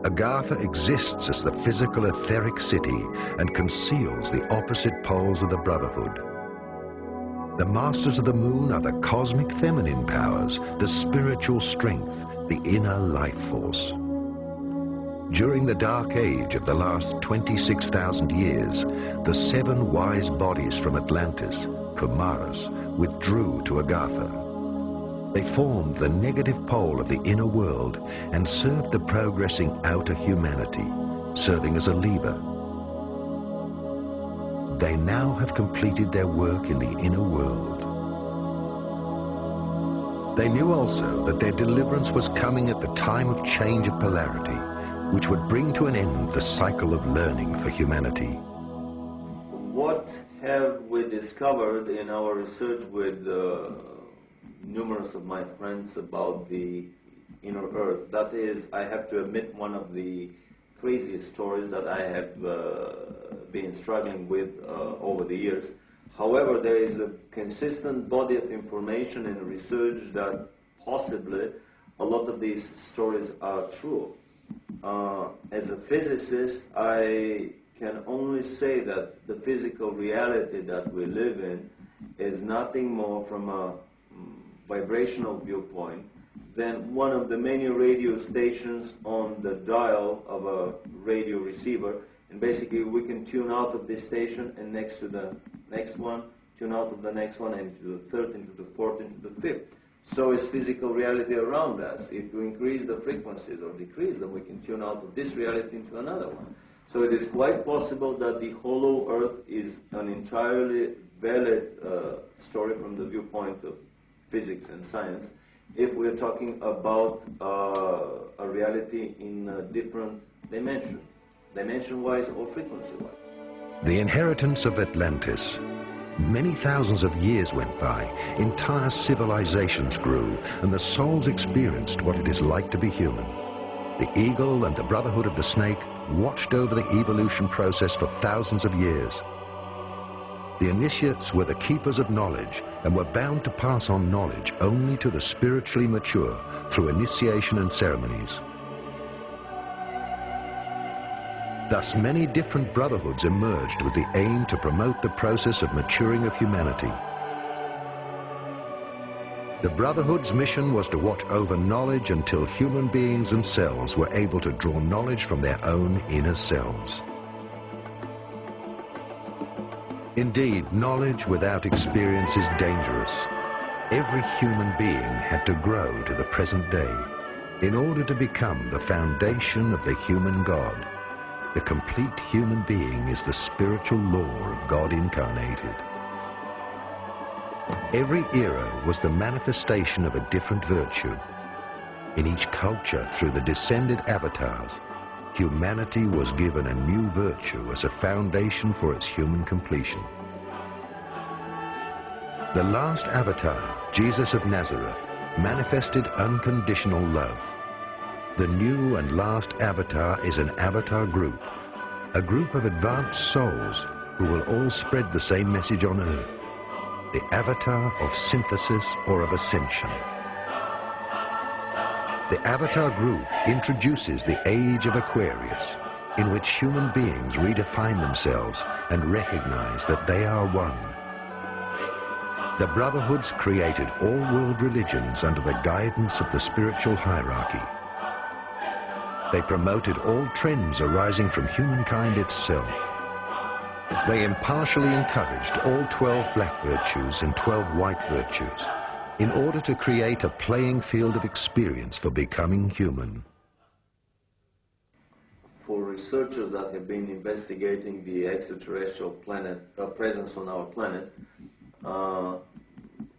Agartha exists as the physical etheric city and conceals the opposite poles of the Brotherhood. The Masters of the Moon are the cosmic feminine powers, the spiritual strength, the inner life force. During the Dark Age of the last 26,000 years, the 7 wise bodies from Atlantis, Kumaras, withdrew to Agartha. They formed the negative pole of the inner world and served the progressing outer humanity, serving as a lever. They now have completed their work in the inner world. They knew also that their deliverance was coming at the time of change of polarity, which would bring to an end the cycle of learning for humanity. What have we discovered in our research with numerous of my friends about the inner earth? That is, I have to admit, one of the craziest stories that I have been struggling with over the years. However, there is a consistent body of information and research that possibly a lot of these stories are true. As a physicist, I can only say that the physical reality that we live in is nothing more from a vibrational viewpoint than one of the many radio stations on the dial of a radio receiver, and basically we can tune out of this station and next to the next one, tune out of the next one, and to the third, into the fourth, into the fifth. So is physical reality around us. If we increase the frequencies or decrease them, we can tune out of this reality into another one. So it is quite possible that the hollow earth is an entirely valid story from the viewpoint of physics and science, if we're talking about a reality in a different dimension, dimension-wise or frequency-wise. The inheritance of Atlantis. Many thousands of years went by, entire civilizations grew, and the souls experienced what it is like to be human. The eagle and the Brotherhood of the Snake watched over the evolution process for thousands of years. The initiates were the keepers of knowledge and were bound to pass on knowledge only to the spiritually mature through initiation and ceremonies. Thus, many different brotherhoods emerged with the aim to promote the process of maturing of humanity. The Brotherhood's mission was to watch over knowledge until human beings themselves were able to draw knowledge from their own inner selves. Indeed, knowledge without experience is dangerous. Every human being had to grow to the present day in order to become the foundation of the human God. The complete human being is the spiritual law of God incarnated. Every era was the manifestation of a different virtue. In each culture, through the descended avatars, humanity was given a new virtue as a foundation for its human completion. The last avatar, Jesus of Nazareth, manifested unconditional love. The new and last avatar is an avatar group, a group of advanced souls who will all spread the same message on earth, the avatar of synthesis or of ascension. The avatar group introduces the age of Aquarius, in which human beings redefine themselves and recognize that they are one. The Brotherhoods created all world religions under the guidance of the spiritual hierarchy. They promoted all trends arising from humankind itself. They impartially encouraged all 12 black virtues and 12 white virtues, in order to create a playing field of experience for becoming human. For researchers that have been investigating the extraterrestrial presence on our planet,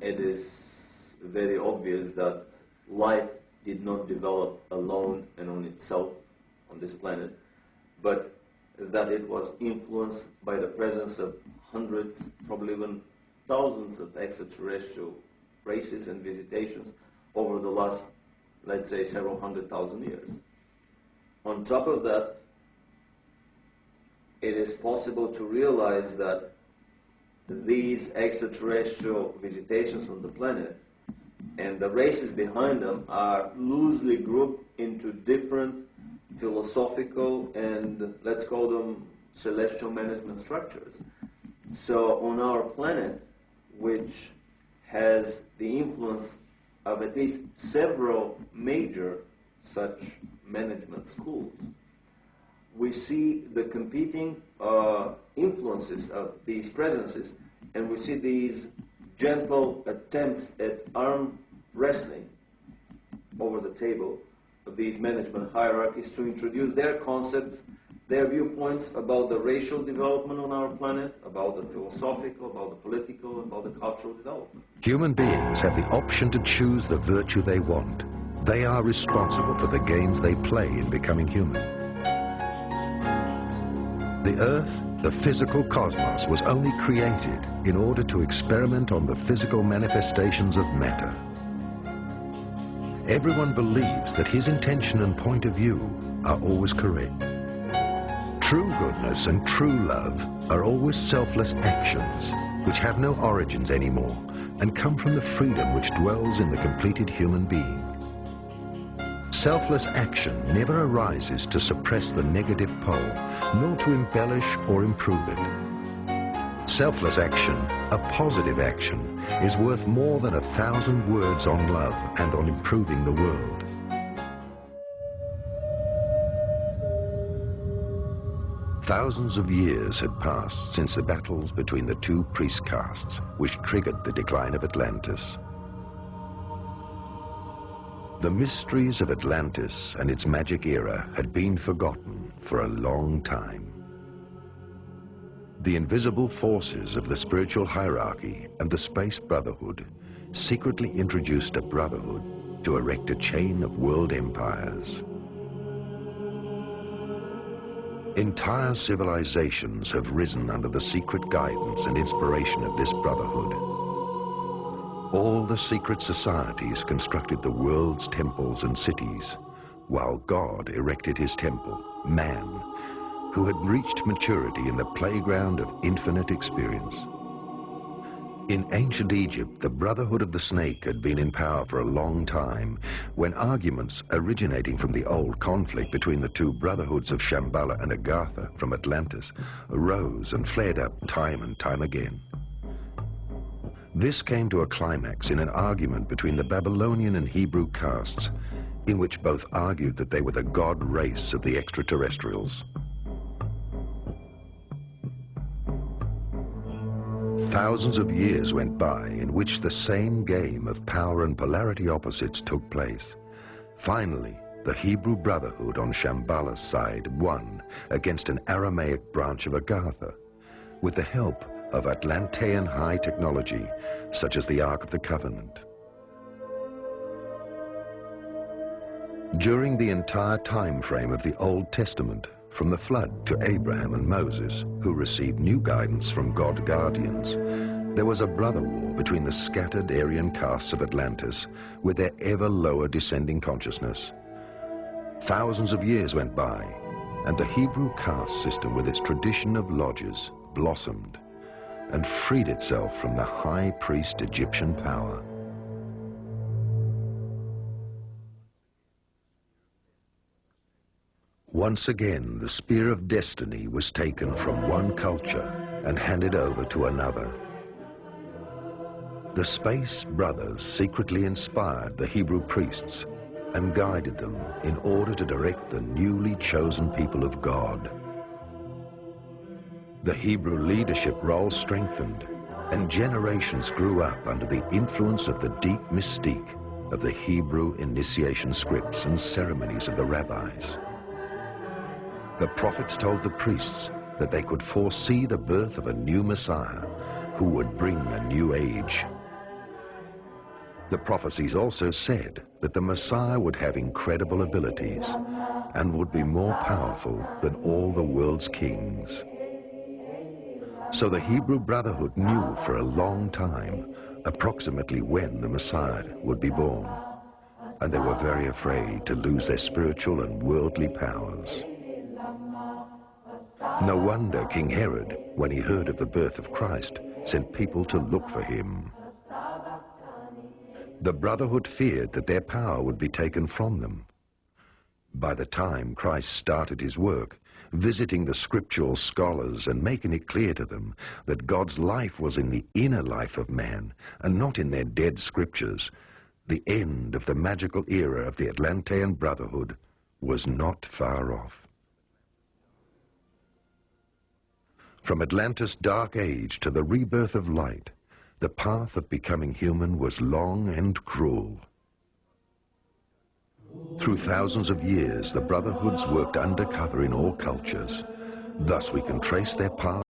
it is very obvious that life did not develop alone and on itself on this planet, but that it was influenced by the presence of hundreds, probably even thousands of extraterrestrial races and visitations over the last, let's say, several 100,000 years. On top of that, it is possible to realize that these extraterrestrial visitations on the planet and the races behind them are loosely grouped into different philosophical, and let's call them celestial management structures. So on our planet, which has the influence of at least several major such management schools, we see the competing influences of these presences, and we see these gentle attempts at arm wrestling over the table of these management hierarchies to introduce their concepts, their viewpoints about the racial development on our planet, about the philosophical, about the political, about the cultural development. Human beings have the option to choose the virtue they want. They are responsible for the games they play in becoming human. The Earth, the physical cosmos, was only created in order to experiment on the physical manifestations of matter. Everyone believes that his intention and point of view are always correct. True goodness and true love are always selfless actions which have no origins anymore and come from the freedom which dwells in the completed human being. Selfless action never arises to suppress the negative pole, nor to embellish or improve it. Selfless action, a positive action, is worth more than 1,000 words on love and on improving the world. Thousands of years had passed since the battles between the two priest castes, which triggered the decline of Atlantis. The mysteries of Atlantis and its magic era had been forgotten for a long time. The invisible forces of the spiritual hierarchy and the Space Brotherhood secretly introduced a brotherhood to erect a chain of world empires. Entire civilizations have risen under the secret guidance and inspiration of this brotherhood. All the secret societies constructed the world's temples and cities, while God erected his temple, man, who had reached maturity in the playground of infinite experience. In ancient Egypt, the Brotherhood of the Snake had been in power for a long time, when arguments originating from the old conflict between the two brotherhoods of Shambhala and Agartha from Atlantis arose and flared up time and time again. This came to a climax in an argument between the Babylonian and Hebrew castes, in which both argued that they were the god race of the extraterrestrials. Thousands of years went by in which the same game of power and polarity opposites took place. Finally, the Hebrew Brotherhood on Shambhala's side won against an Aramaic branch of Agartha, with the help of Atlantean high technology, such as the Ark of the Covenant. During the entire time frame of the Old Testament, from the flood to Abraham and Moses, who received new guidance from God guardians, there was a brother war between the scattered Aryan castes of Atlantis with their ever lower descending consciousness. Thousands of years went by, and the Hebrew caste system with its tradition of lodges blossomed and freed itself from the high priest Egyptian power. Once again, the spear of destiny was taken from one culture and handed over to another. The Space Brothers secretly inspired the Hebrew priests and guided them in order to direct the newly chosen people of God. The Hebrew leadership role strengthened, and generations grew up under the influence of the deep mystique of the Hebrew initiation scripts and ceremonies of the rabbis. The prophets told the priests that they could foresee the birth of a new Messiah who would bring a new age. The prophecies also said that the Messiah would have incredible abilities and would be more powerful than all the world's kings. So the Hebrew Brotherhood knew for a long time approximately when the Messiah would be born, and they were very afraid to lose their spiritual and worldly powers. No wonder King Herod, when he heard of the birth of Christ, sent people to look for him. The Brotherhood feared that their power would be taken from them. By the time Christ started his work, visiting the scriptural scholars and making it clear to them that God's life was in the inner life of man and not in their dead scriptures, the end of the magical era of the Atlantean Brotherhood was not far off. From Atlantis' dark age to the rebirth of light, the path of becoming human was long and cruel. Through thousands of years, the Brotherhoods worked undercover in all cultures. Thus we can trace their path